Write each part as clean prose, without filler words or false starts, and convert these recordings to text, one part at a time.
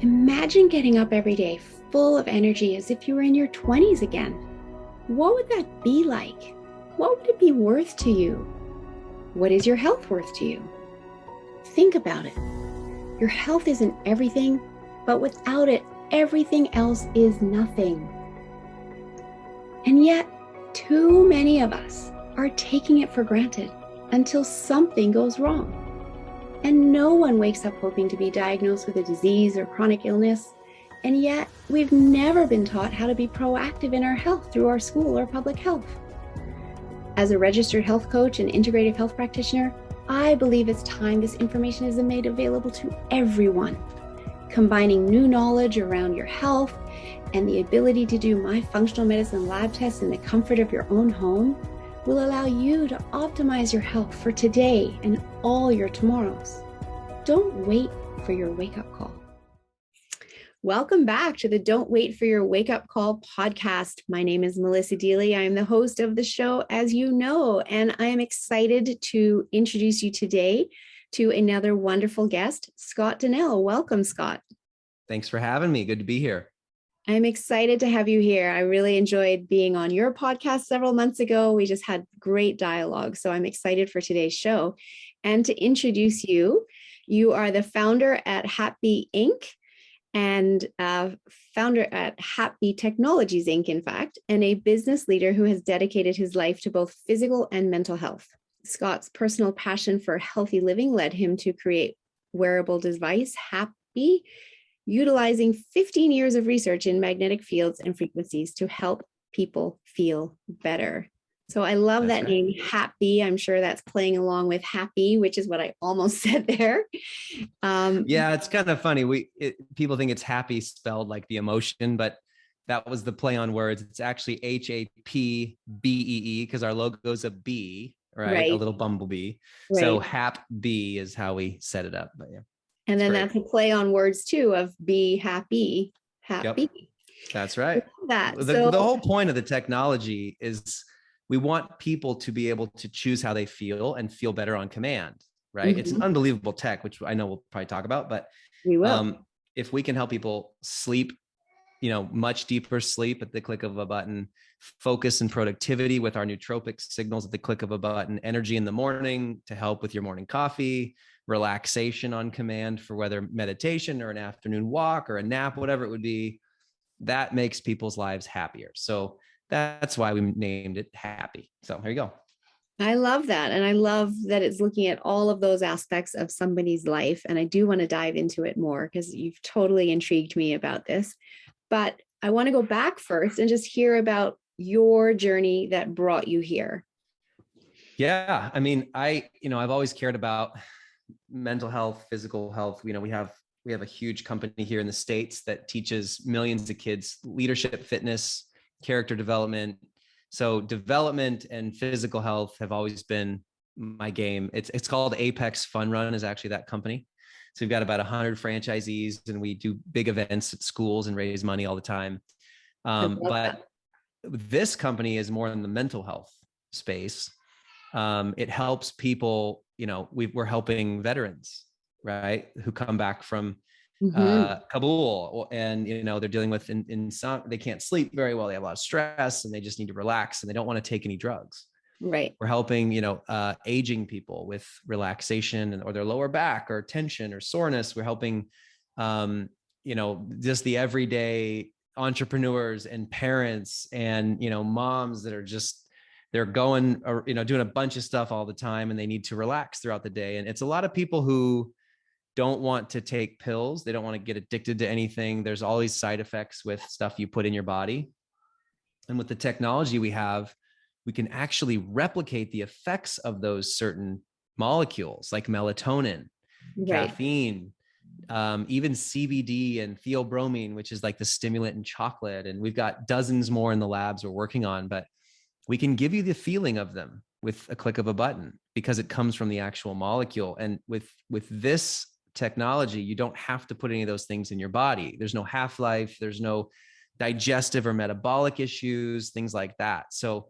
Imagine getting up every day full of energy as if you were in your 20s again. What would that be like? What would it be worth to you? What is your health worth to you? Think about it. Your health isn't everything, but without it, everything else is nothing. And yet, too many of us are taking it for granted until something goes wrong. And no one wakes up hoping to be diagnosed with a disease or chronic illness. And yet, we've never been taught how to be proactive in our health through our school or public health. As a registered health coach and integrative health practitioner, I believe it's time this information is made available to everyone. Combining new knowledge around your health and the ability to do my functional medicine lab tests in the comfort of your own home will allow you to optimize your health for today and all your tomorrows. Don't wait for your wake-up call. Welcome back to the Don't Wait for Your Wake-Up Call podcast. My name is Melissa Deely. I am the host of the show, as you know, and I am excited to introduce you today to another wonderful guest, Scott Donnell. Welcome, Scott. Thanks for having me. Good to be here. I'm excited to have you here. I really enjoyed being on your podcast several months ago. We just had great dialogue. So I'm excited for today's show. And to introduce you, you are the founder at Happy Inc. and founder at Happy Technologies Inc., in fact, and a business leader who has dedicated his life to both physical and mental health. Scott's personal passion for healthy living led him to create wearable device Happy, utilizing 15 years of research in magnetic fields and frequencies to help people feel better. So I love that name, Happy. I'm sure that's playing along with happy, which is what I almost said there. Yeah, it's kind of funny. People think it's happy spelled like the emotion, but that was the play on words. It's actually HAPBEE because our logo is a bee, right? A little bumblebee. Right. So Happy is how we set it up. But yeah. And then that's a play on words too of be happy. Yep. That's right. That. The whole point of the technology is we want people to be able to choose how they feel and feel better on command, right? Mm-hmm. It's an unbelievable tech, which I know we'll probably talk about, but we will. If we can help people sleep, much deeper sleep at the click of a button, focus and productivity with our nootropic signals at the click of a button, energy in the morning to help with your morning coffee, relaxation on command for whether meditation or an afternoon walk or a nap, whatever it would be, that makes people's lives happier. So that's why we named it Happy. So here you go. I love that. And I love that it's looking at all of those aspects of somebody's life. And I do want to dive into it more because you've totally intrigued me about this. But I want to go back first and just hear about your journey that brought you here. Yeah. I mean, I've always cared about mental health, physical health. We have a huge company here in the States that teaches millions of kids leadership, fitness, character development. So development and physical health have always been my game. It's called Apex Fun Run is actually that company. So we've got about 100 franchisees and we do big events at schools and raise money all the time. But this company is more in the mental health space. It helps people, we're helping veterans, right? Who come back from Kabul and, they're dealing with they can't sleep very well. They have a lot of stress and they just need to relax and they don't want to take any drugs. Right. We're helping, aging people with relaxation or their lower back or tension or soreness. We're helping, just the everyday entrepreneurs and parents and, moms that are they're going or, doing a bunch of stuff all the time and they need to relax throughout the day. And it's a lot of people who don't want to take pills. They don't want to get addicted to anything. There's all these side effects with stuff you put in your body. And with the technology we have, we can actually replicate the effects of those certain molecules like melatonin, caffeine, even CBD and theobromine, which is like the stimulant in chocolate. And we've got dozens more in the labs we're working on, but we can give you the feeling of them with a click of a button because it comes from the actual molecule. And with this technology, you don't have to put any of those things in your body. There's no half-life, there's no digestive or metabolic issues, things like that. So,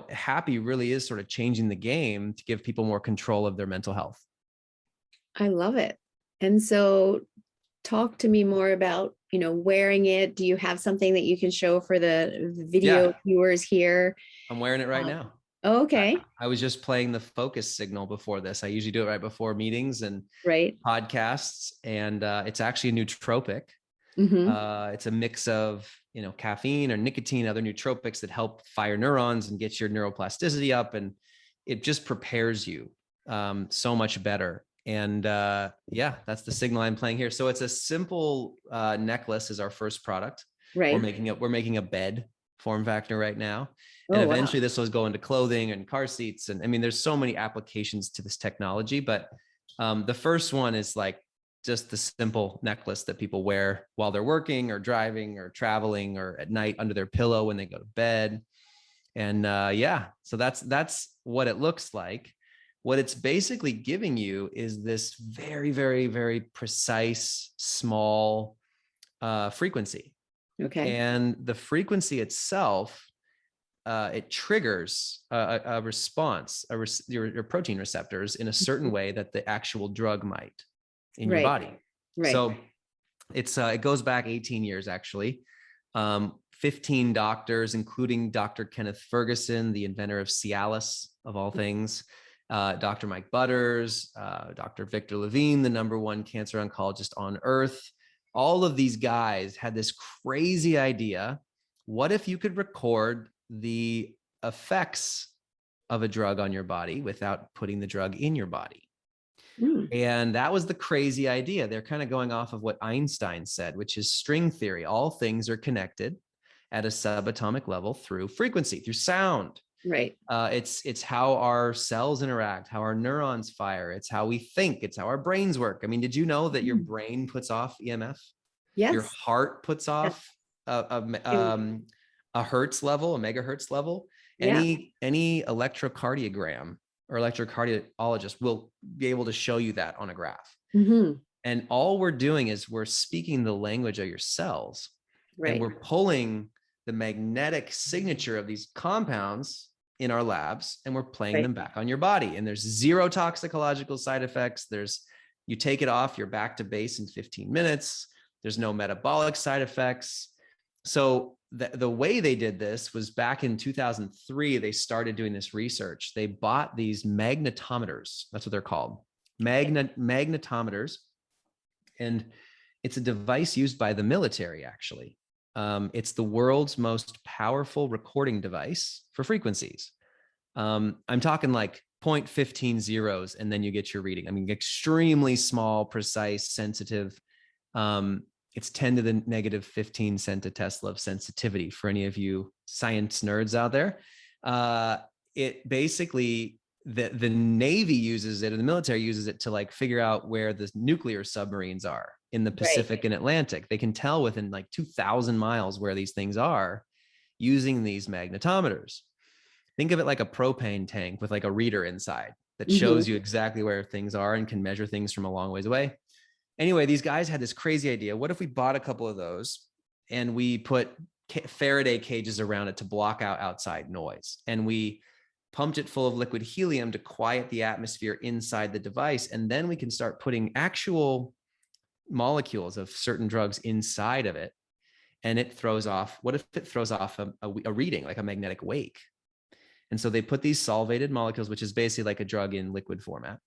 Happy really is sort of changing the game to give people more control of their mental health. I love it. And so talk to me more about, wearing it. Do you have something that you can show for the video Yeah, viewers here? I'm wearing it right Um, now. okay. I was just playing the focus signal before this. I usually do it right before meetings and Right. podcasts, and it's actually a nootropic. Mm-hmm. It's a mix of caffeine or nicotine, other nootropics that help fire neurons and get your neuroplasticity up, and it just prepares you so much better. And yeah, that's the signal I'm playing here. So it's a simple necklace is our first product. Right. We're making a bed form factor right now, and Oh, wow. eventually this will go into clothing and car seats. And I mean, there's so many applications to this technology, but the first one is like just the simple necklace that people wear while they're working or driving or traveling or at night under their pillow when they go to bed. And yeah, so that's what it looks like. What it's basically giving you is this very, very, very precise, small frequency. Okay. And the frequency itself, it triggers a response, your protein receptors in a certain way that the actual drug might in your Right. body. Right. So it goes back 18 years actually. 15 doctors, including Dr. Kenneth Ferguson, the inventor of Cialis of all things, Dr. Mike Butters, Dr. Victor Levine, the #1 cancer oncologist on earth. All of these guys had this crazy idea. What if you could record the effects of a drug on your body without putting the drug in your body? Mm. And that was the crazy idea. They're kind of going off of what Einstein said, which is string theory. All things are connected at a subatomic level through frequency, through sound. Right. It's how our cells interact, how our neurons fire. It's how we think. It's how our brains work. I mean, did you know that your brain puts off EMF? Your Yes. heart puts Yes. off a hertz level, a megahertz level. Yeah. Any electrocardiogram or electrocardiologist will be able to show you that on a graph. Mm-hmm. And all we're doing is we're speaking the language of your cells, and Right. we're pulling the magnetic signature of these compounds in our labs, and we're playing Right. them back on your body. And there's zero toxicological side effects. You take it off, you're back to base in 15 minutes. There's no metabolic side effects. So the way they did this was back in 2003, they started doing this research. They bought these magnetometers. That's what they're called. Magnetometers. And it's a device used by the military, actually. It's the world's most powerful recording device for frequencies. I'm talking like 0.15 zeros, and then you get your reading. I mean, extremely small, precise, sensitive. It's 10 to the -15 centitesla of sensitivity for any of you science nerds out there. It basically, the Navy uses it, or the military uses it to like figure out where the nuclear submarines are in the Pacific and Atlantic. They can tell within like 2,000 miles where these things are using these magnetometers. Think of it like a propane tank with like a reader inside that shows you exactly where things are and can measure things from a long ways away. Anyway, these guys had this crazy idea. What if we bought a couple of those and we put Faraday cages around it to block out outside noise? And we pumped it full of liquid helium to quiet the atmosphere inside the device. And then we can start putting actual molecules of certain drugs inside of it. And it throws off, what if it throws off a reading, like a magnetic wake? And so they put these solvated molecules, which is basically like a drug in liquid format.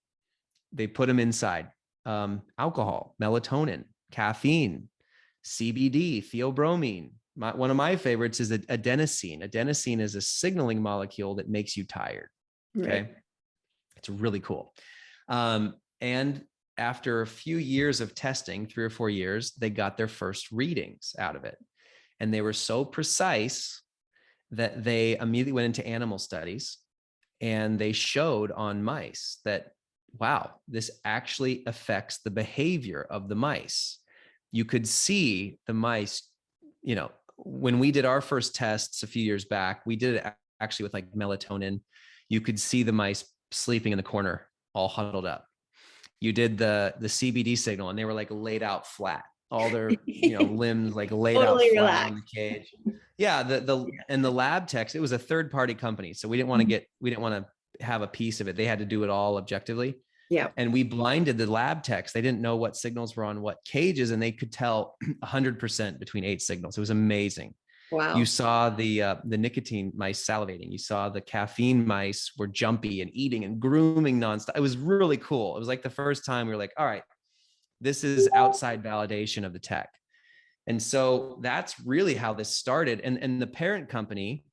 They put them inside alcohol, melatonin, caffeine, CBD, theobromine. One of my favorites is adenosine. Adenosine is a signaling molecule that makes you tired. Okay. Right. It's really cool. And after a few years of testing, 3 or 4 years, they got their first readings out of it. And they were so precise that they immediately went into animal studies, and they showed on mice that, wow, this actually affects the behavior of the mice. You could see the mice, when we did our first tests a few years back, we did it actually with like melatonin. You could see the mice sleeping in the corner, all huddled up. You did the CBD signal, and they were like laid out flat, all their limbs like laid totally out flat relaxed on the cage. Yeah, and the lab techs, it was a third party company, so we didn't want to have a piece of it. They had to do it all objectively. Yeah. And we blinded the lab techs. They didn't know what signals were on what cages, and they could tell 100% between 8 signals. It was amazing. You Wow. saw the nicotine mice salivating. You saw the caffeine mice were jumpy and eating and grooming nonstop. It was really cool. It was like the first time we were like, all right, this is outside validation of the tech. And so that's really how this started. And the parent company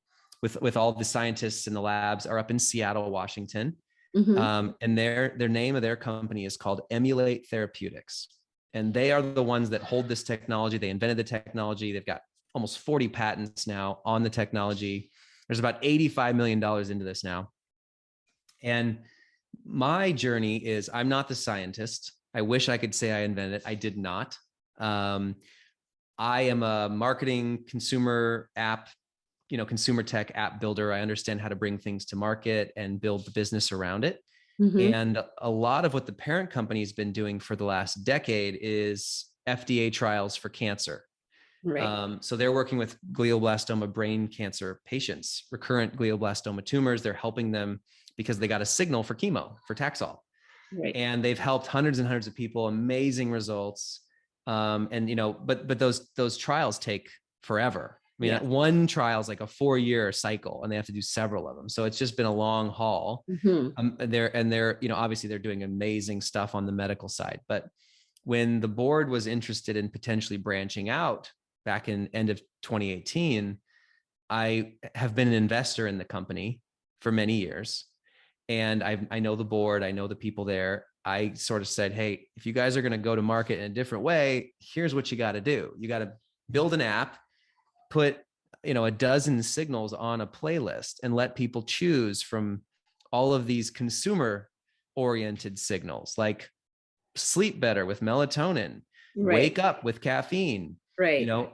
with all the scientists in the labs are up in Seattle, Washington. And their name of their company is called Emulate Therapeutics. And they are the ones that hold this technology. They invented the technology. They've got almost 40 patents now on the technology. There's about $85 million into this now. And my journey is, I'm not the scientist. I wish I could say I invented it. I did not. I am a marketing consumer app, consumer tech app builder. I understand how to bring things to market and build the business around it. And a lot of what the parent company has been doing for the last decade is FDA trials for cancer. Right. So they're working with glioblastoma brain cancer patients, recurrent glioblastoma tumors. They're helping them because they got a signal for chemo, for Taxol. Right. And they've helped hundreds and hundreds of people, amazing results. But those trials take forever. I mean, one trial is like a 4-year cycle, and they have to do several of them. So it's just been a long haul. They're obviously they're doing amazing stuff on the medical side. But when the board was interested in potentially branching out back in end of 2018, I have been an investor in the company for many years. And I know the board, I know the people there. I sort of said, hey, if you guys are going to go to market in a different way, here's what you got to do. You got to build an app, put, a dozen signals on a playlist, and let people choose from all of these consumer oriented signals, like sleep better with melatonin, wake up with caffeine,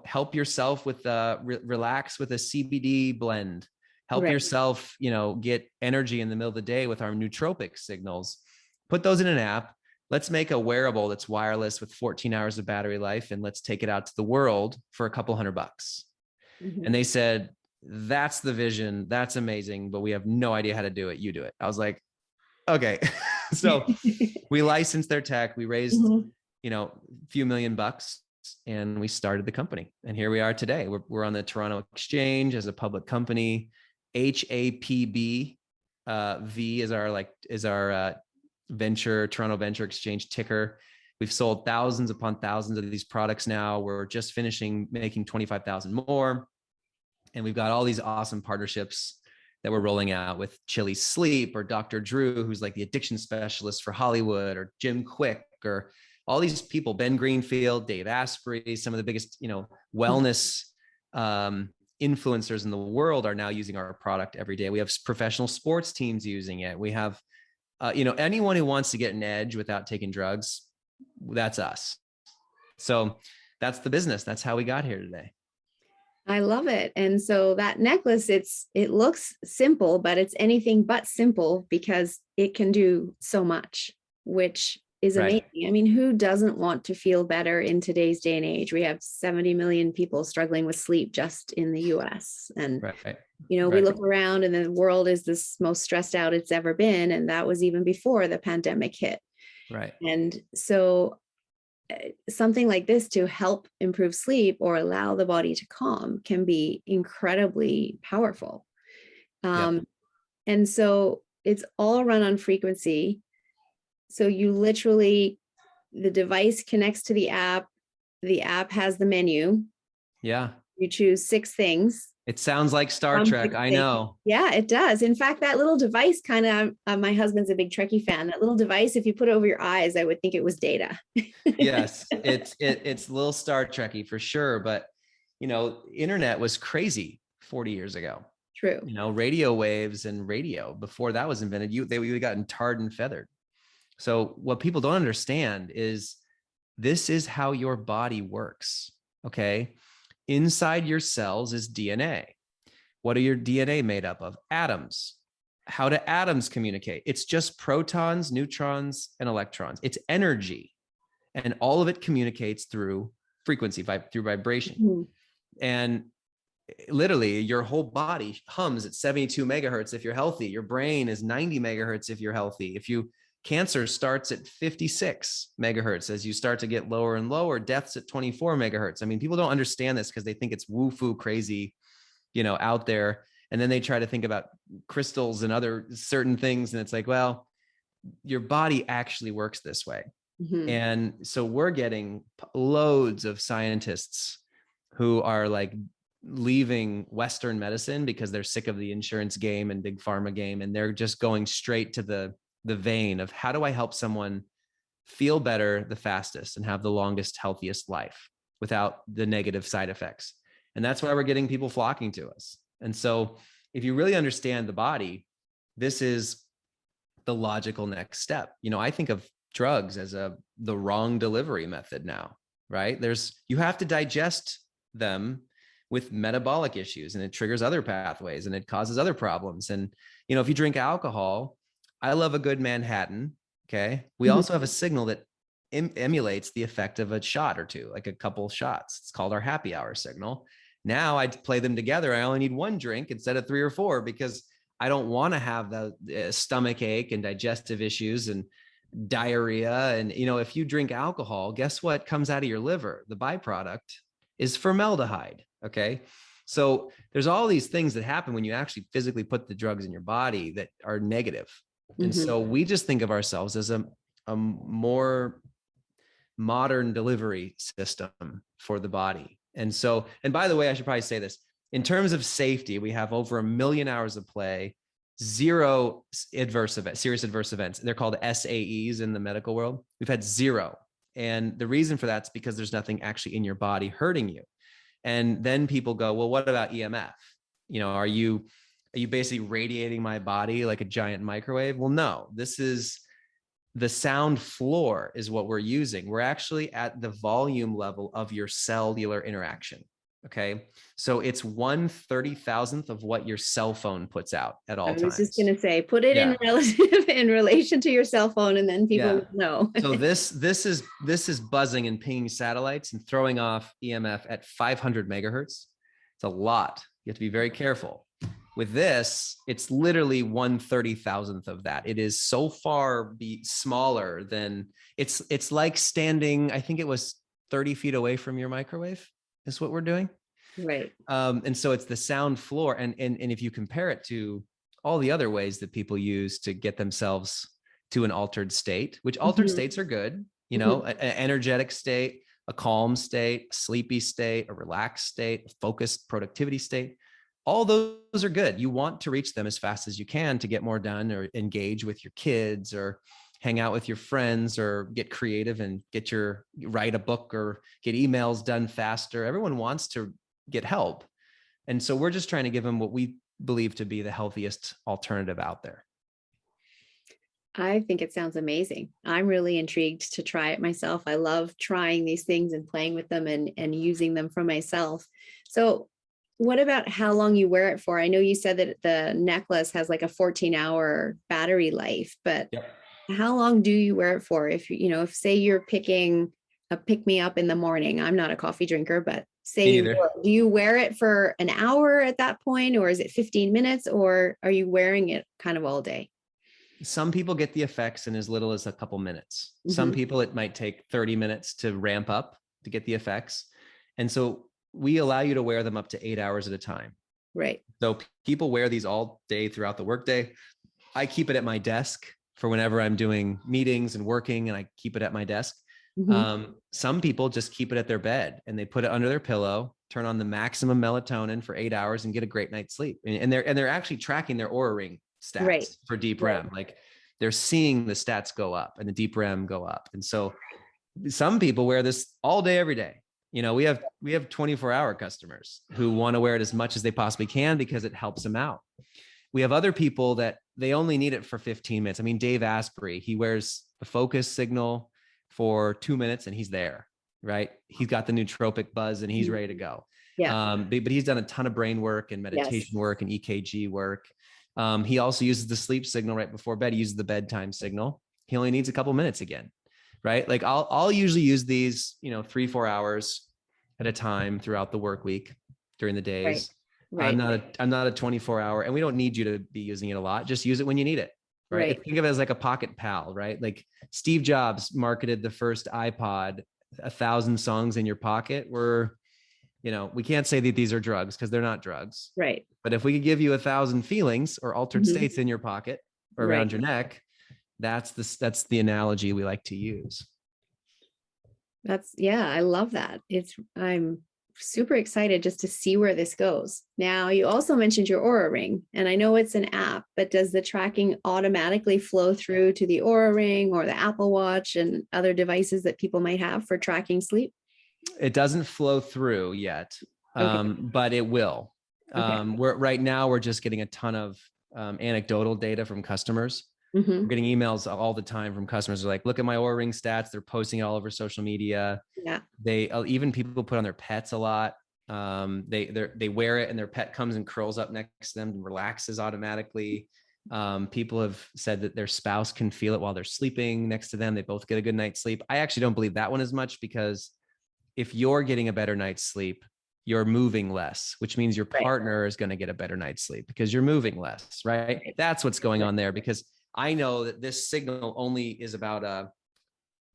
help yourself with relax with a CBD blend, help yourself, get energy in the middle of the day with our nootropic signals. Put those in an app. Let's make a wearable that's wireless with 14 hours of battery life, and let's take it out to the world for a couple $100. And they said, that's the vision. That's amazing, but we have no idea how to do it. You do it. I was like, okay. So we licensed their tech. We raised, a few $1,000,000, and we started the company. And here we are today. We're on the Toronto Exchange as a public company. HAPB V is our Toronto Venture Exchange ticker. We've sold thousands upon thousands of these products now. We're just finishing making 25,000 more. And we've got all these awesome partnerships that we're rolling out with Chili Sleep, or Dr. Drew, who's like the addiction specialist for Hollywood, or Jim Quick, or all these people, Ben Greenfield, Dave Asprey, some of the biggest, wellness influencers in the world are now using our product every day. We have professional sports teams using it. We have, anyone who wants to get an edge without taking drugs, that's us. So that's the business. That's how we got here today. I love it. And so that necklace, it looks simple, but it's anything but simple, because it can do so much, which is amazing. I mean, who doesn't want to feel better in today's day and age? We have 70 million people struggling with sleep just in the US. And, we look around and the world is the most stressed out it's ever been. And that was even before the pandemic hit. And so something like this to help improve sleep or allow the body to calm can be incredibly powerful. And so it's all run on frequency. So you literally, the device connects to the app has the menu. You choose 6 things. It sounds like Star Trek. I know. Yeah, it does. In fact, that little device kind of, my husband's a big Trekkie fan. That little device, if you put it over your eyes, I would think it was data. Yes, it's a little Star Trekky for sure. But, internet was crazy 40 years ago. True. Radio waves and radio, before that was invented, they would have gotten tarred and feathered. So what people don't understand is this is how your body works. Okay. Inside your cells is DNA. What are your DNA made up of? Atoms. How do atoms communicate? It's just protons, neutrons, and electrons. It's energy. And all of it communicates through frequency, through vibration. And literally your whole body hums at 72 megahertz if you're healthy. Your brain is 90 megahertz if you're healthy. If you Cancer starts at 56 megahertz. As you start to get lower and lower, death's at 24 megahertz. I mean, people don't understand this because they think it's woo-foo crazy, out there. And then they try to think about crystals and other certain things. And it's like, well, your body actually works this way. Mm-hmm. And so we're getting loads of scientists who are like leaving Western medicine because they're sick of the insurance game and big pharma game. And they're just going straight to the vein of how do I help someone feel better the fastest and have the longest, healthiest life without the negative side effects. And that's why we're getting people flocking to us. And so if you really understand the body, this is the logical next step. I think of drugs as the wrong delivery method now, right? You have to digest them with metabolic issues, and it triggers other pathways and it causes other problems. And, if you drink alcohol, I love a good Manhattan. Okay. We also have a signal that emulates the effect of a shot or two, like a couple shots. It's called our happy hour signal. Now I play them together. I only need one drink instead of 3 or 4 because I don't want to have the stomach ache and digestive issues and diarrhea. And, if you drink alcohol, guess what comes out of your liver? The byproduct is formaldehyde. Okay. So there's all these things that happen when you actually physically put the drugs in your body that are negative. And so we just think of ourselves as a more modern delivery system for the body. And by the way, I should probably say this, in terms of safety, we have over 1 million hours of play, 0 serious adverse events. They're called SAEs in the medical world. We've had 0. And the reason for that's because there's nothing actually in your body hurting you. And then people go, well, what about EMF? Are you basically radiating my body like a giant microwave? Well, no, this is the sound floor is what we're using. We're actually at the volume level of your cellular interaction. Okay. So it's 1/30,000th of what your cell phone puts out at all times. I was just going to say, put it in relation to your cell phone, and then people will know. So this is buzzing and pinging satellites and throwing off EMF at 500 megahertz. It's a lot. You have to be very careful. With this, it's literally 1/30,000th of that. It is so far smaller than it's like standing, I think it was 30 feet away from your microwave is what we're doing. Right. And so it's the sound floor. And if you compare it to all the other ways that people use to get themselves to an altered state, which altered states are good, an energetic state, a calm state, a sleepy state, a relaxed state, a focused productivity state. All those are good. You want to reach them as fast as you can to get more done or engage with your kids or hang out with your friends or get creative and write a book or get emails done faster. Everyone wants to get help. And so we're just trying to give them what we believe to be the healthiest alternative out there. I think it sounds amazing. I'm really intrigued to try it myself. I love trying these things and playing with them and using them for myself. So what about how long you wear it for? I know you said that the necklace has like a 14-hour battery life, but how long do you wear it for? If say you're picking a pick me up in the morning, I'm not a coffee drinker, but say, do you wear it for an hour at that point, or is it 15 minutes, or are you wearing it kind of all day? Some people get the effects in as little as a couple minutes. Some people, it might take 30 minutes to ramp up to get the effects. And so we allow you to wear them up to 8 hours at a time. Right. So people wear these all day throughout the workday. I keep it at my desk for whenever I'm doing meetings and working, and I keep it at my desk. Some people just keep it at their bed and they put it under their pillow, turn on the maximum melatonin for 8 hours and get a great night's sleep. And they're actually tracking their Oura Ring stats for deep REM. Like they're seeing the stats go up and the deep REM go up. And so some people wear this all day, every day. We have 24-hour customers who want to wear it as much as they possibly can because it helps them out. We have other people that they only need it for 15 minutes. I mean, Dave Asprey, he wears the focus signal for 2 minutes and he's there, right? He's got the nootropic buzz and he's ready to go. Yeah. But he's done a ton of brain work and meditation work and EKG work. He also uses the sleep signal right before bed. He uses the bedtime signal. He only needs a couple minutes again, right? Like I'll usually use these, 3-4 hours at a time throughout the work week during the days. Right. I'm not a 24-hour, and we don't need you to be using it a lot. Just use it when you need it. right? Right. Think of it as like a pocket pal, right? Like Steve Jobs marketed the first iPod, 1,000 songs in your pocket. We can't say that these are drugs because they're not drugs. Right. But if we could give you 1,000 feelings or altered Mhm. states in your pocket or Right. around your neck, that's the analogy we like to use. Yeah, I love that. I'm super excited just to see where this goes. Now, you also mentioned your Aura Ring, and I know it's an app, but does the tracking automatically flow through to the Aura Ring or the Apple Watch and other devices that people might have for tracking sleep? It doesn't flow through yet, Okay. but it will. Okay. Right now we're just getting a ton of anecdotal data from customers. We're Hmm. getting emails all the time from customers. They're like, look at my Oura Ring stats. They're posting it all over social media. Yeah. They even people put on their pets a lot. They wear it and their pet comes and curls up next to them and relaxes automatically. People have said that their spouse can feel it while they're sleeping next to them. They both get a good night's sleep. I actually don't believe that one as much, because if you're getting a better night's sleep, you're moving less, which means your Right. partner is going to get a better night's sleep because you're moving less, right? Right. That's what's going Right. on there, because I know that this signal only is about a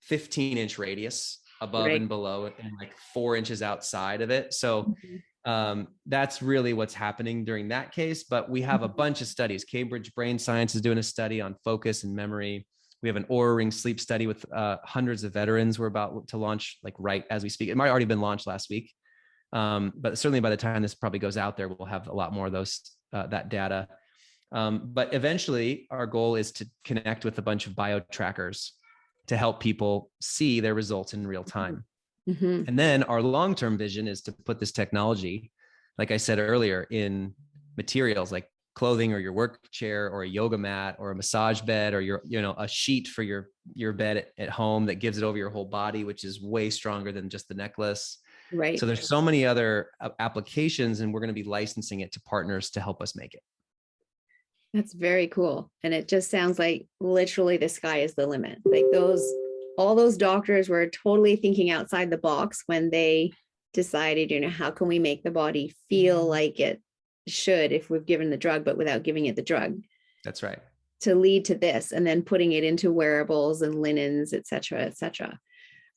15-inch radius above Right. and below and like 4 inches outside of it. So Mhm. that's really what's happening during that case. But we have a bunch of studies. Cambridge Brain Science is doing a study on focus and memory. We have an Oura Ring sleep study with hundreds of veterans. We're about to launch like right as we speak. It might have already been launched last week. But certainly by the time this probably goes out there, we'll have a lot more of those, that data. But eventually our goal is to connect with a bunch of bio trackers to help people see their results in real time. Mhm. And then our long-term vision is to put this technology, like I said earlier, in materials like clothing or your work chair or a yoga mat or a massage bed or a sheet for your bed at home that gives it over your whole body, which is way stronger than just the necklace. So Right. there's so many other applications, and we're going to be licensing it to partners to help us make it. That's very cool. And it just sounds like literally the sky is the limit. Like all those doctors were totally thinking outside the box when they decided, how can we make the body feel like it should if we've given the drug, but without giving it the drug, That's right. to lead to this, and then putting it into wearables and linens, et cetera, et cetera.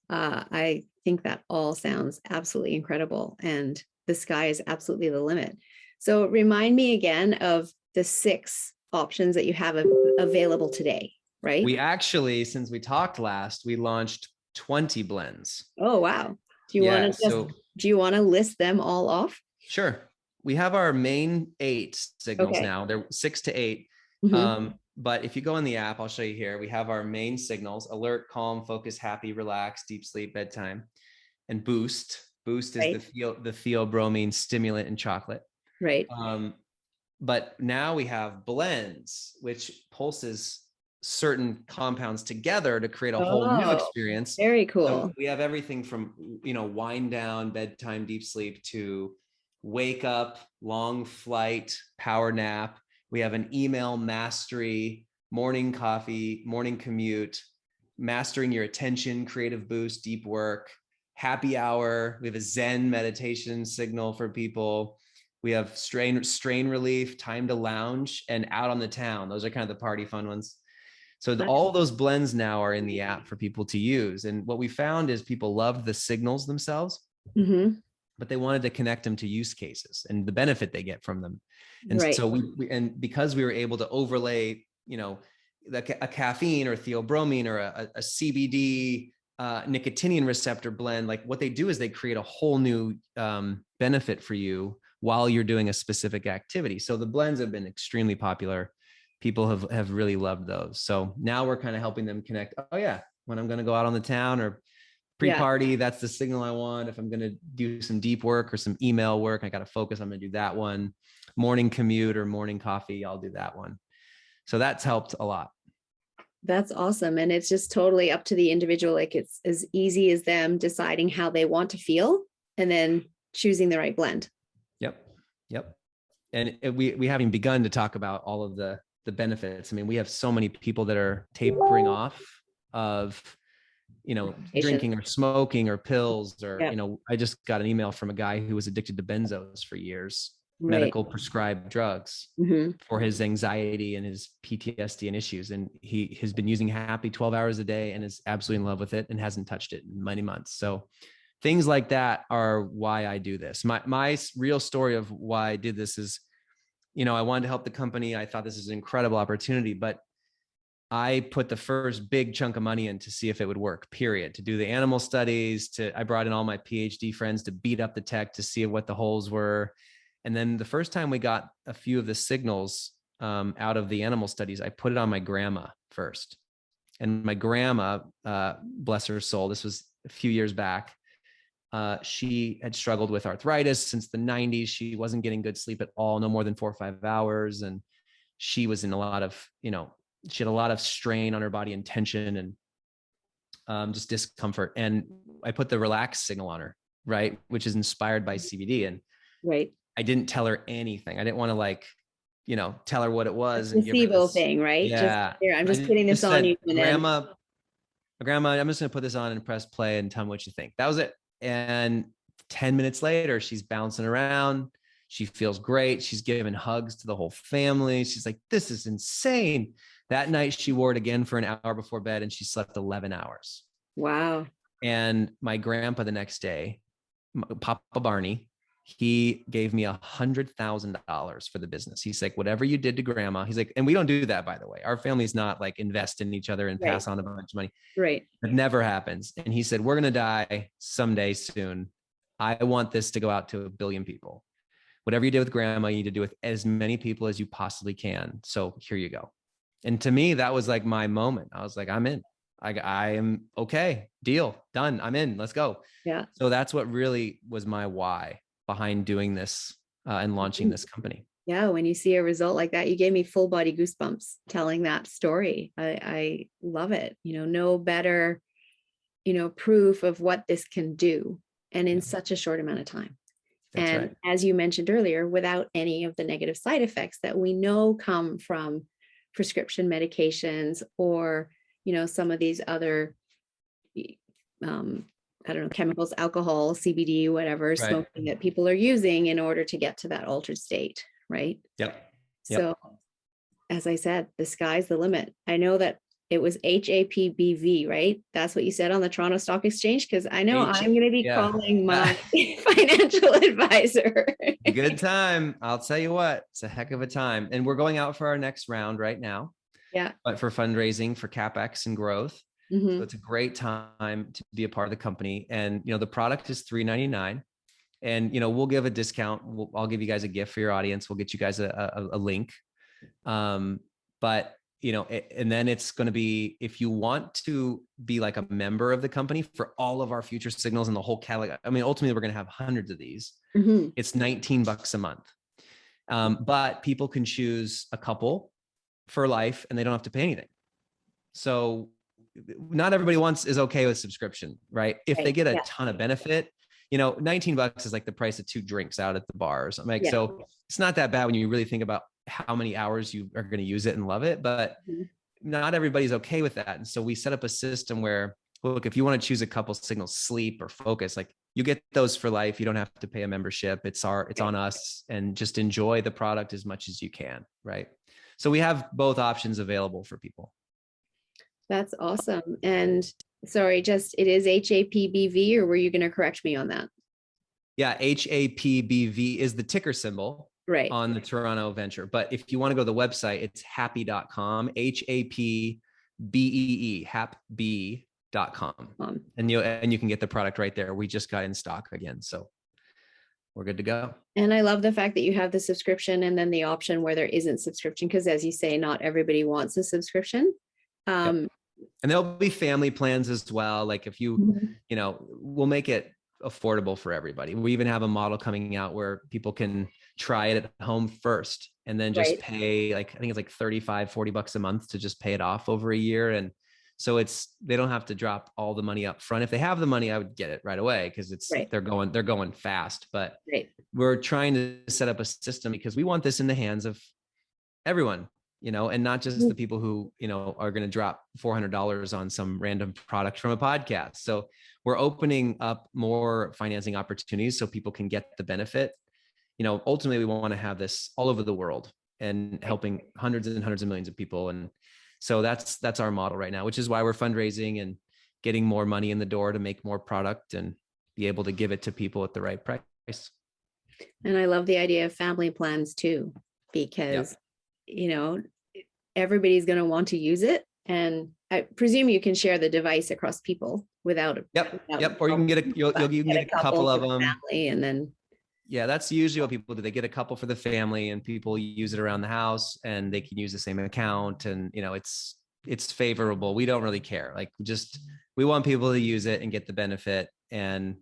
I think that all sounds absolutely incredible. And the sky is absolutely the limit. So remind me again of the 6 options that you have available today, right? We actually, since we talked last, we launched 20 blends. Oh, wow. Yeah. So Do you want to list them all off? sure. We have our main 8 signals Okay. now. They're 6 to 8. Mm-hmm. But if you go in the app, I'll show you here. We have our main signals: alert, calm, focus, happy, relax, deep sleep, bedtime, and boost. Boost is Right. the theobromine stimulant in chocolate. Right. But now we have blends, which pulses certain compounds together to create a whole new Oh, experience. very So cool. we have everything from, wind down, bedtime, deep sleep, to wake up, long flight, power nap. We have an email mastery, morning coffee, morning commute, mastering your attention, creative boost, deep work, happy hour. We have a Zen meditation signal for people. We have strain relief, time to lounge, and out on the town. Those are kind of the party fun ones. So all those blends now are in the app for people to use. And what we found is people loved the signals themselves, Mm-hmm. but they wanted to connect them to use cases and the benefit they get from them. And Right. so and because we were able to overlay, a caffeine or theobromine or a CBD nicotinian receptor blend, like what they do is they create a whole new benefit for you while you're doing a specific activity. So the blends have been extremely popular. People have really loved those. So now we're kind of helping them connect. Oh yeah, when I'm going to go out on the town or Yeah. pre-party, that's the signal I want. If I'm going to do some deep work or some email work, I got to focus, I'm going to do that one. Morning commute or morning coffee, I'll do that one. So that's helped a lot. That's awesome. And it's just totally up to the individual. Like it's as easy as them deciding how they want to feel and then choosing the right blend. Yep. And we haven't begun to talk about all of the benefits. I mean, we have so many people that are tapering off of, drinking or smoking or pills or, Yeah. I just got an email from a guy who was addicted to benzos for years. Right. medical prescribed drugs Mm-hmm. for his anxiety and his PTSD and issues. And he has been using Happy 12 hours a day and is absolutely in love with it and hasn't touched it in many months. So things like that are why I do this. My real story of why I did this is, I wanted to help the company. I thought this is an incredible opportunity, but I put the first big chunk of money in to see if it would work, period, to do the animal studies, I brought in all my PhD friends to beat up the tech to see what the holes were. And then the first time we got a few of the signals out of the animal studies, I put it on my grandma first. And my grandma, bless her soul, this was a few years back. She had struggled with arthritis since the 90s. She wasn't getting good sleep at all, no more than 4 or 5 hours. And she was in a lot of, she had a lot of strain on her body and tension and just discomfort. And I put the relax signal on her, right, which is inspired by CBD. And Right. I didn't tell her anything. I didn't want to tell her what it A was and give her placebo this. thing, right? Just Yeah. here, I'm just I putting this just on you, said, and then grandma, I'm just going to put this on and press play and tell me what you think. That was it. And 10 minutes later, she's bouncing around. She feels great. She's giving hugs to the whole family. She's like, this is insane. That night, she wore it again for an hour before bed and she slept 11 hours. wow. And my grandpa the next day, Papa Barney, he gave me $100,000 for the business. He's like, whatever you did to grandma. He's like, and we don't do that, by the way. Our family's not like invest in each other and Right. pass on a bunch of money. Right. It never happens. And he said, we're going to die someday soon. I want this to go out to 1 billion people. Whatever you did with grandma, you need to do with as many people as you possibly can. So here you go. And to me, that was like my moment. I was like, I'm in. I am okay. Deal. Done. I'm in. Let's go. Yeah. So that's what really was my why behind doing this and launching this company. Yeah. When you see a result like that, you gave me full body goosebumps telling that story. I love it. No better, proof of what this can do, and in such a short amount of time. That's and right. As you mentioned earlier, without any of the negative side effects that we know come from prescription medications or, some of these other, I don't know, chemicals, alcohol, CBD, whatever, Right. smoking that people are using in order to get to that altered state. Right. Yep. So as I said, the sky's the limit. I know that it was HAPBV, right? That's what you said on the Toronto Stock Exchange, because I know I'm going to be calling my financial advisor. Good time. I'll tell you what, it's a heck of a time. And we're going out for our next round right now. Yeah. But for fundraising for CapEx and growth. Mm-hmm. So it's a great time to be a part of the company. And, the product is $3.99. And, we'll give a discount. I'll give you guys a gift for your audience. We'll get you guys a link. But and then it's going to be, if you want to be like a member of the company for all of our future signals and the whole catalog, I mean, ultimately we're going to have hundreds of these. Mm-hmm. It's $19 a month. But people can choose a couple for life and they don't have to pay anything. So not everybody is okay with subscription, right? If they get a ton of benefit, $19 is like the price of 2 drinks out at the bars. I'm like, so it's not that bad when you really think about how many hours you are going to use it and love it, but not everybody's okay with that. And so we set up a system where, look, if you want to choose a couple signals, sleep or focus, like you get those for life. You don't have to pay a membership. It's on us, and just enjoy the product as much as you can. Right. So we have both options available for people. That's awesome. And sorry, it is HAPBV, or were you going to correct me on that? Yeah. HAPBV is the ticker symbol. Right. On the Toronto venture. But if you want to go to the website, it's happy.com, HAPBEE, happy.com. And you can get the product right there. We just got in stock again. So we're good to go. And I love the fact that you have the subscription and then the option where there isn't subscription, because as you say, not everybody wants a subscription. And there'll be family plans as well. Like if we'll make it affordable for everybody. We even have a model coming out where people can try it at home first and then just pay, like, I think it's like $35-$40 a month to just pay it off over a year. And so they don't have to drop all the money up front. If they have the money, I would get it right away, because they're going fast. But we're trying to set up a system because we want this in the hands of everyone, and not just the people who, are going to drop $400 on some random product from a podcast. So we're opening up more financing opportunities so people can get the benefit. ultimately we want to have this all over the world and helping hundreds and hundreds of millions of people. And so that's our model right now, which is why we're fundraising and getting more money in the door to make more product and be able to give it to people at the right price. And I love the idea of family plans too, because, everybody's going to want to use it. And I presume you can share the device across people without. Yep. Or you can get you can get a couple of them. Family and then. Yeah, that's usually what people do. They get a couple for the family and people use it around the house and they can use the same account. And, it's favorable. We don't really care. Like we want people to use it and get the benefit. And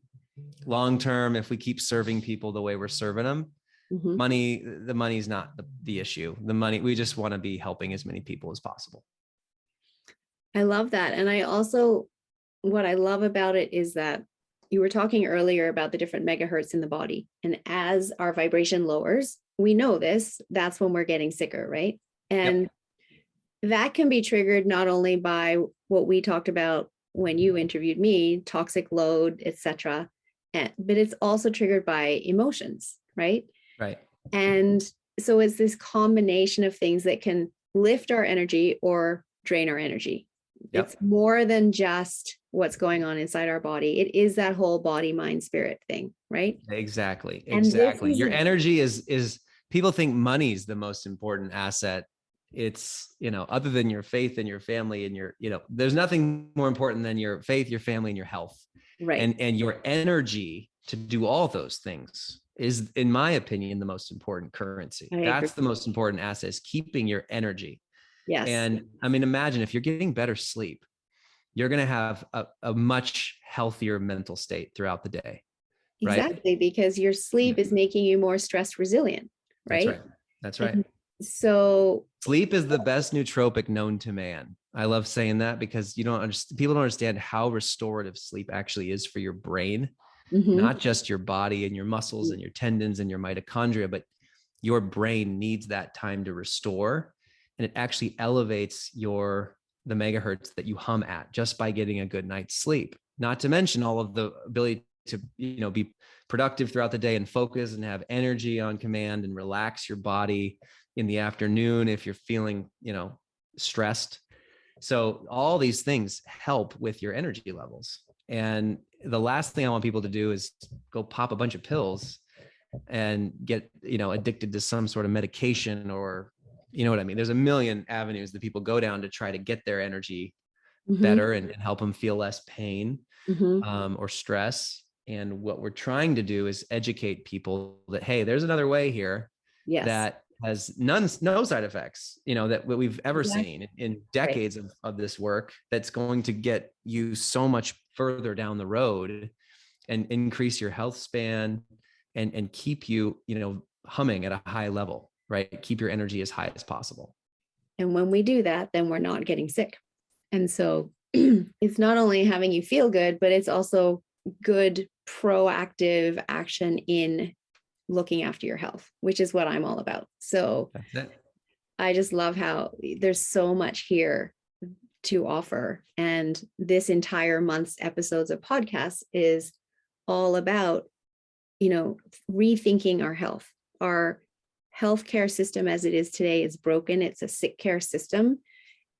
long term, if we keep serving people the way we're serving them, the money's not the issue. We just want to be helping as many people as possible. I love that. And what I love about it is that you were talking earlier about the different megahertz in the body. And as our vibration lowers, we know that's when we're getting sicker, right? And that can be triggered not only by what we talked about when you interviewed me, toxic load, etc., but it's also triggered by emotions, right? Right. And so it's this combination of things that can lift our energy or drain our energy. Yep. It's more than just what's going on inside our body. It is that whole body, mind, spirit thing, right? Exactly. Your energy is people think money's the most important asset. It's, other than your faith and your family and there's nothing more important than your faith, your family, and your health. Right. And your energy to do all those things is, in my opinion, the most important currency. That's the most important asset, is keeping your energy. Yes. And I mean, imagine if you're getting better sleep, you're going to have a much healthier mental state throughout the day. Right? Exactly. Because your sleep is making you more stress resilient. Right. That's right. And so sleep is the best nootropic known to man. I love saying that because people don't understand how restorative sleep actually is for your brain, not just your body and your muscles and your tendons and your mitochondria, but your brain needs that time to restore. And it actually elevates the megahertz that you hum at just by getting a good night's sleep, not to mention all of the ability to, be productive throughout the day and focus and have energy on command and relax your body in the afternoon if you're feeling, stressed. So all these things help with your energy levels. And the last thing I want people to do is go pop a bunch of pills and get, addicted to some sort of medication, or, you know what I mean? There's a million avenues that people go down to try to get their energy better and help them feel less pain or stress. And what we're trying to do is educate people that, hey, there's another way here that has no side effects, that we've ever seen in decades of this work, that's going to get you so much further down the road and increase your health span and keep you, humming at a high level, right? Keep your energy as high as possible. And when we do that, then we're not getting sick. And so it's not only having you feel good, but it's also good proactive action in looking after your health, which is what I'm all about. So I just love how there's so much here to offer. And this entire month's episodes of podcasts is all about, rethinking our health. Our healthcare system as it is today is broken. It's a sick care system.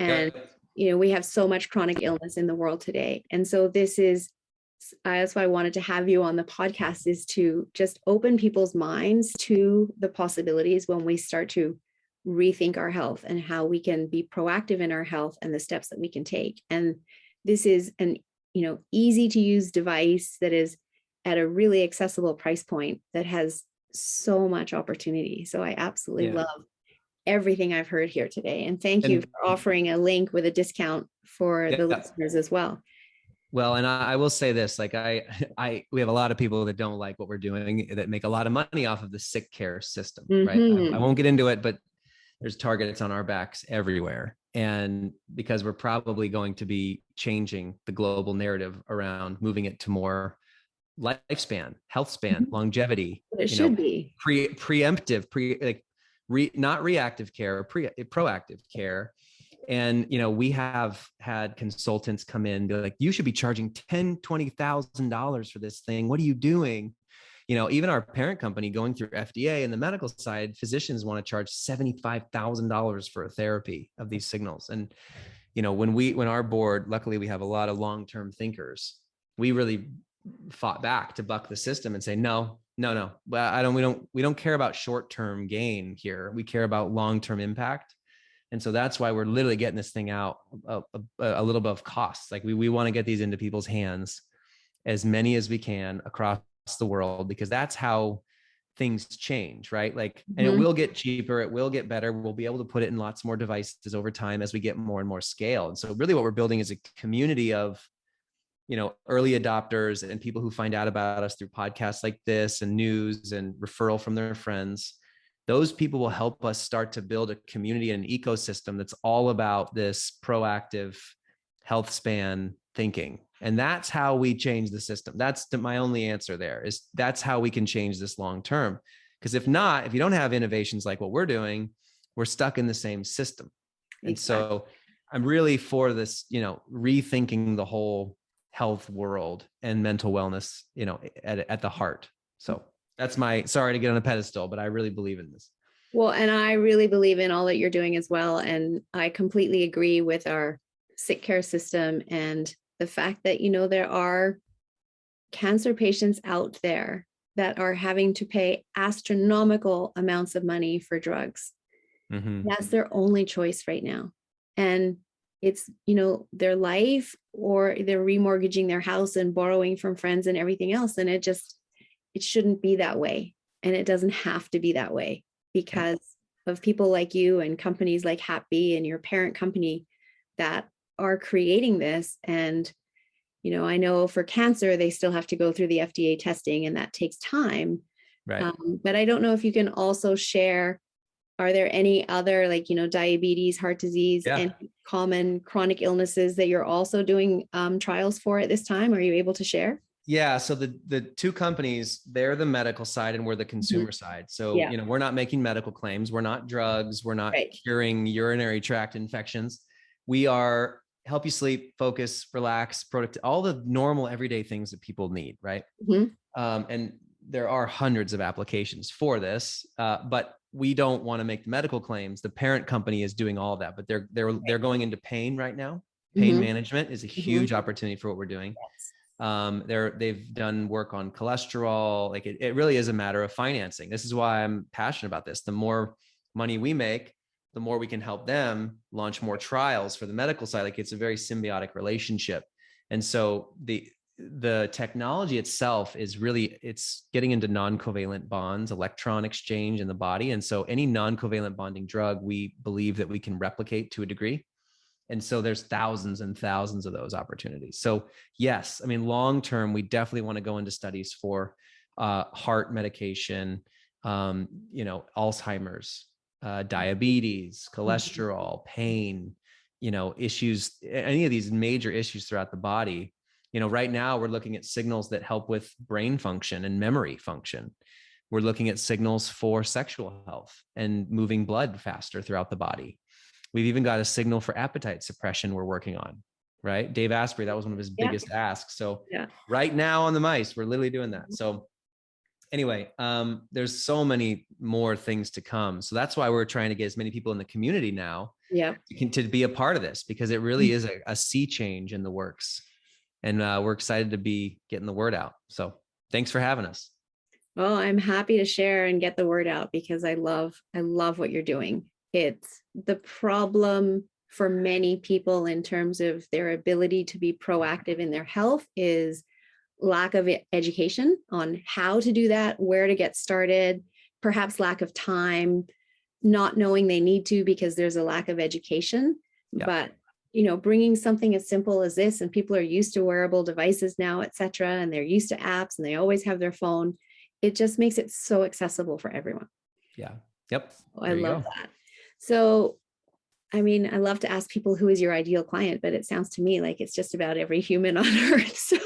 And, we have so much chronic illness in the world today. And so that's why I wanted to have you on the podcast, is to just open people's minds to the possibilities when we start to rethink our health and how we can be proactive in our health and the steps that we can take. And this is an, easy to use device that is at a really accessible price point that has so much opportunity. So I absolutely love everything I've heard here today. And thank you for offering a link with a discount for the listeners as well. Well, and I will say this, like we have a lot of people that don't like what we're doing, that make a lot of money off of the sick care system, right? I won't get into it, but there's targets on our backs everywhere. And because we're probably going to be changing the global narrative around moving it to more lifespan, health span, longevity, it should be preemptive, not reactive care, proactive care. And, we have had consultants come in and be like, you should be charging $10,000, $20,000 for this thing. What are you doing? even our parent company going through FDA and the medical side, physicians want to charge $75,000 for a therapy of these signals. And, when our board, luckily we have a lot of long-term thinkers, we really fought back to buck the system and say, no. Well, we don't care about short-term gain here. We care about long-term impact. And so that's why we're literally getting this thing out a little bit of costs. Like we want to get these into people's hands, as many as we can across the world, because that's how things change, right? Like, and it will get cheaper, it will get better. We'll be able to put it in lots more devices over time as we get more and more scale. And so really what we're building is a community of, early adopters and people who find out about us through podcasts like this and news and referral from their friends. Those people will help us start to build a community and an ecosystem that's all about this proactive health span thinking. And that's how we change the system. That's my only answer there, is that's how we can change this long term. Because if not, if you don't have innovations like what we're doing, we're stuck in the same system. And so I'm really for this, rethinking the whole health world and mental wellness, at the heart. So that's sorry to get on a pedestal, but I really believe in this. Well, and I really believe in all that you're doing as well. And I completely agree with our sick care system and the fact that, there are cancer patients out there that are having to pay astronomical amounts of money for drugs. That's their only choice right now. And it's, their life, or they're remortgaging their house and borrowing from friends and everything else. And it shouldn't be that way. And it doesn't have to be that way because of people like you and companies like Happy and your parent company that are creating this. And, I know for cancer, they still have to go through the FDA testing and that takes time. Right. But I don't know if you can also share, are there any other diabetes, heart disease, and common chronic illnesses that you're also doing trials for at this time? Are you able to share? Yeah. So the two companies, they're the medical side and we're the consumer side. So, we're not making medical claims. We're not drugs. We're not curing urinary tract infections. We are help you sleep, focus, relax, all the normal everyday things that people need. Right. And there are hundreds of applications for this, but we don't want to make the medical claims. The parent company is doing all of that, but they're going into pain right now. Pain management is a huge opportunity for what we're doing. They've done work on cholesterol. Like it really is a matter of financing. This is why I'm passionate about this. The more money we make, the more we can help them launch more trials for the medical side. Like it's a very symbiotic relationship. And so the technology itself is it's getting into non-covalent bonds, electron exchange in the body. And so any non-covalent bonding drug, we believe that we can replicate to a degree. And so there's thousands and thousands of those opportunities. So yes, I mean, long-term, we definitely want to go into studies for heart medication, Alzheimer's, diabetes, cholesterol, pain, issues, any of these major issues throughout the body. Right now we're looking at signals that help with brain function and memory function. We're looking at signals for sexual health and moving blood faster throughout the body. We've even got a signal for appetite suppression we're working on, right? Dave Asprey, that was one of his biggest asks. So right now on the mice, we're literally doing that. So anyway, there's so many more things to come. So that's why we're trying to get as many people in the community now to be a part of this, because it really is a sea change in the works. And we're excited to be getting the word out. So thanks for having us. Well, I'm happy to share and get the word out because I love what you're doing. It's the problem for many people in terms of their ability to be proactive in their health is lack of education on how to do that, where to get started, perhaps lack of time, not knowing they need to because there's a lack of education. But bringing something as simple as this, and people are used to wearable devices now, et cetera, and they're used to apps and they always have their phone. It just makes it so accessible for everyone. Yeah. Yep. I love that. So, I mean, I love to ask people who is your ideal client, but it sounds to me like it's just about every human on earth. So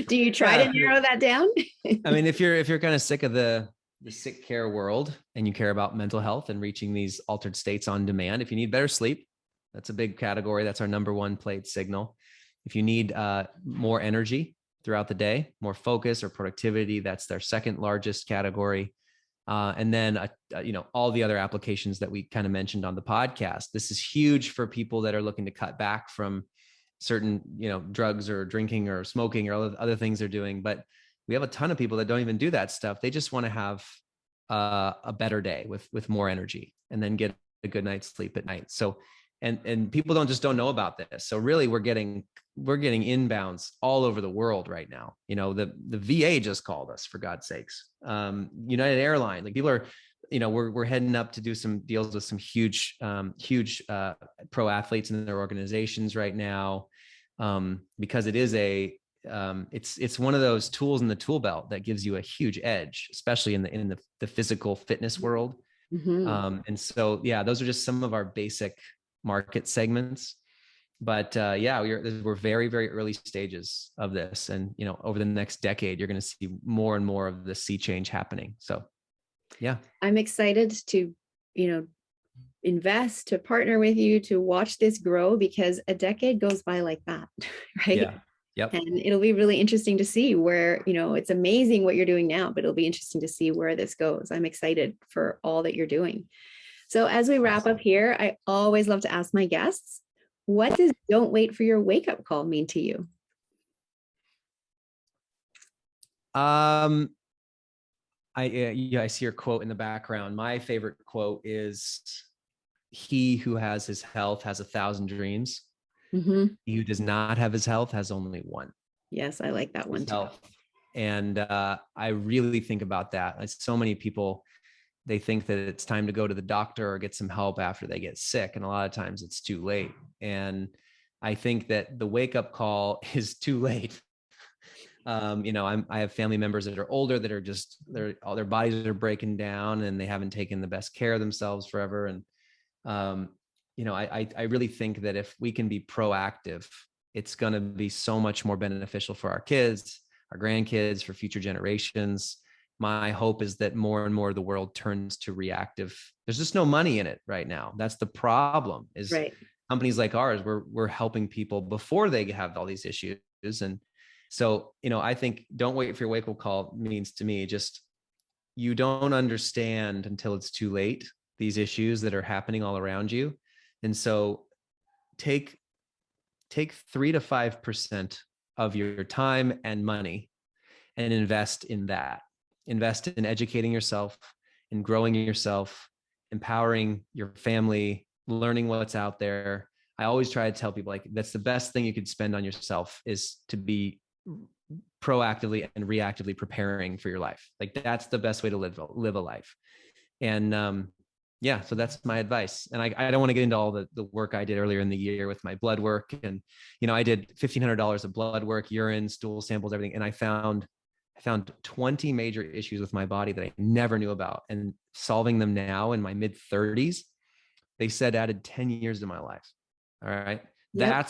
do you try to narrow that down? I mean, if you're kind of sick of the sick care world and you care about mental health and reaching these altered states on demand, if you need better sleep, that's a big category. That's our number one played signal. If you need more energy throughout the day, more focus or productivity. That's their second largest category. And then, all the other applications that we kind of mentioned on the podcast. This is huge for people that are looking to cut back from certain, drugs or drinking or smoking or other things they're doing. But we have a ton of people that don't even do that stuff. They just want to have a better day with more energy and then get a good night's sleep at night. So, and people don't know about this. So really we're getting inbounds all over the world right now. The VA just called us, for God's sakes. United Airlines, like people are, we're heading up to do some deals with some huge pro athletes in their organizations right now. Because it is it's one of those tools in the tool belt that gives you a huge edge, especially in the physical fitness world. Mm-hmm. And so, yeah, those are just some of our basic market segments. But we're very, very early stages of this. And, over the next decade, you're going to see more and more of the sea change happening. So, yeah. I'm excited to, invest, to partner with you, to watch this grow, because a decade goes by like that, right? Yeah. Yep. And it'll be really interesting to see where, it's amazing what you're doing now, but it'll be interesting to see where this goes. I'm excited for all that you're doing. So as we wrap up here, I always love to ask my guests, what does "don't wait for your wake up call" mean to you? I see your quote in the background. My favorite quote is, "He who has his health has 1,000 dreams. Mm-hmm. He who does not have his health has only one." Yes, I like that one too. Health. And I really think about that. Like, so many people, they think that it's time to go to the doctor or get some help after they get sick. And a lot of times it's too late. And I think that the wake up call is too late. I have family members that are older that are just, all their bodies are breaking down and they haven't taken the best care of themselves forever. And, I really think that if we can be proactive, it's going to be so much more beneficial for our kids, our grandkids, for future generations. My hope is that more and more of the world turns to reactive. There's just no money in it right now. That's the problem, is right. Companies like ours, we're helping people before they have all these issues. And so, I think "don't wait for your wake up call" means to me, just, you don't understand until it's too late, these issues that are happening all around you. And so take 3 to 5% of your time and money and invest in that. Invest in educating yourself, in growing yourself, empowering your family, learning what's out there. I always try to tell people, like, that's the best thing you could spend on yourself, is to be proactively and reactively preparing for your life. Like, that's the best way to live a life. And so that's my advice. And I don't want to get into all the work I did earlier in the year with my blood work. And, I did $1,500 of blood work, urine, stool samples, everything. And I found 20 major issues with my body that I never knew about, and solving them now in my mid 30s, they said added 10 years to my life. All right. Yep.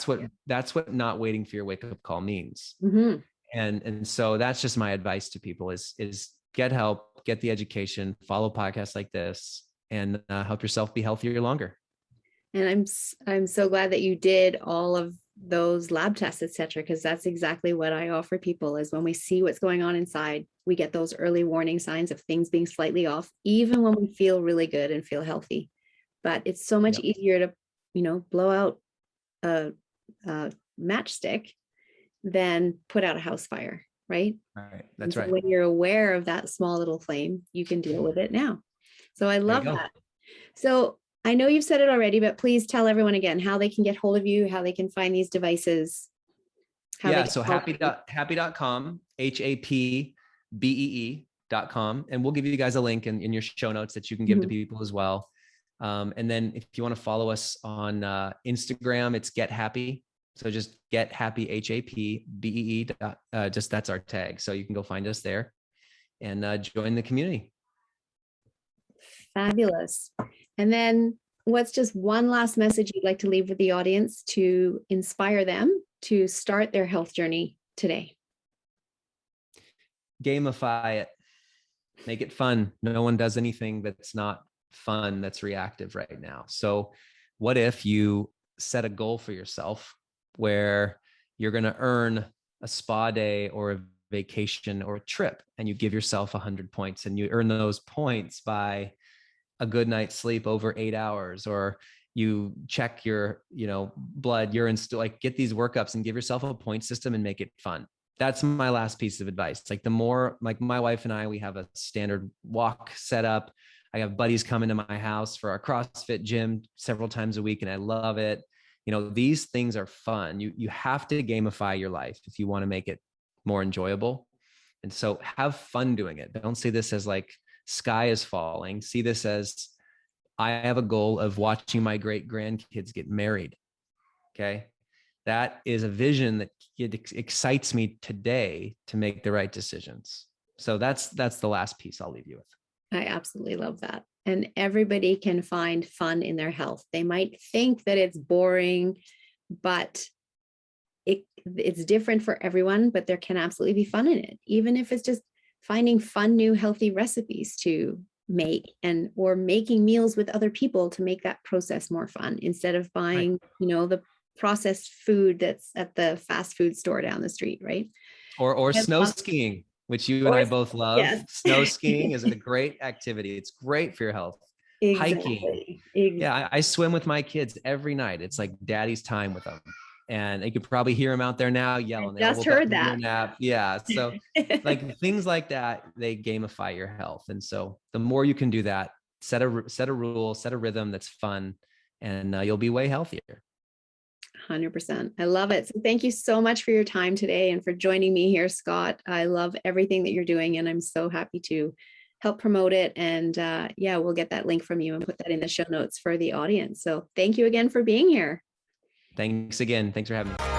That's what not waiting for your wake up call means. Mm-hmm. And so that's just my advice to people is get help, get the education, follow podcasts like this, and help yourself be healthier longer. And I'm so glad that you did all of those lab tests, etc., because that's exactly what I offer people, is when we see what's going on inside, we get those early warning signs of things being slightly off, even when we feel really good and feel healthy. But it's so much easier to, blow out a matchstick than put out a house fire, right? Right. That's so right. when you're aware of that small little flame, you can deal with it now. So I love that. So I know you've said it already, but please tell everyone again how they can get hold of you, how they can find these devices. So happy.com, HAPBEE.com. And we'll give you guys a link in your show notes that you can give to people as well. And then if you want to follow us on Instagram, it's Get Happy. So just Get Happy, HAPBEE. Just that's our tag. So you can go find us there and join the community. Fabulous. And then what's just one last message you'd like to leave with the audience to inspire them to start their health journey today? Gamify it. Make it fun. No one does anything that's not fun, that's reactive right now. So what if you set a goal for yourself where you're going to earn a spa day or a vacation or a trip, and you give yourself 100 points, and you earn those points by a good night's sleep over 8 hours, or you check your, blood, urine, like get these workups and give yourself a point system and make it fun. That's my last piece of advice. Like the more, like my wife and I, we have a standard walk set up. I have buddies coming to my house for our CrossFit gym several times a week, and I love it. These things are fun. You have to gamify your life if you want to make it more enjoyable. And so have fun doing it. Don't see this as like sky is falling. See this as, I have a goal of watching my great grandkids get married. Okay. That is a vision that excites me today to make the right decisions. So that's the last piece I'll leave you with. I absolutely love that. And everybody can find fun in their health. They might think that it's boring, but it's different for everyone, but there can absolutely be fun in it. Even if it's just finding fun, new, healthy recipes to make, or making meals with other people to make that process more fun, instead of buying, the processed food that's at the fast food store down the street, right? Or snow skiing, which you and I both love. Yes. Snow skiing is a great activity. It's great for your health. Exactly. Hiking. Exactly. Yeah, I swim with my kids every night. It's like daddy's time with them. And you could probably hear them out there now yelling. I just heard that. Nap. Yeah. So like things like that, they gamify your health. And so the more you can do that, set a rule, set a rhythm that's fun, and you'll be way healthier. 100%. I love it. So thank you so much for your time today and for joining me here, Scott. I love everything that you're doing, and I'm so happy to help promote it. And we'll get that link from you and put that in the show notes for the audience. So thank you again for being here. Thanks again. Thanks for having me.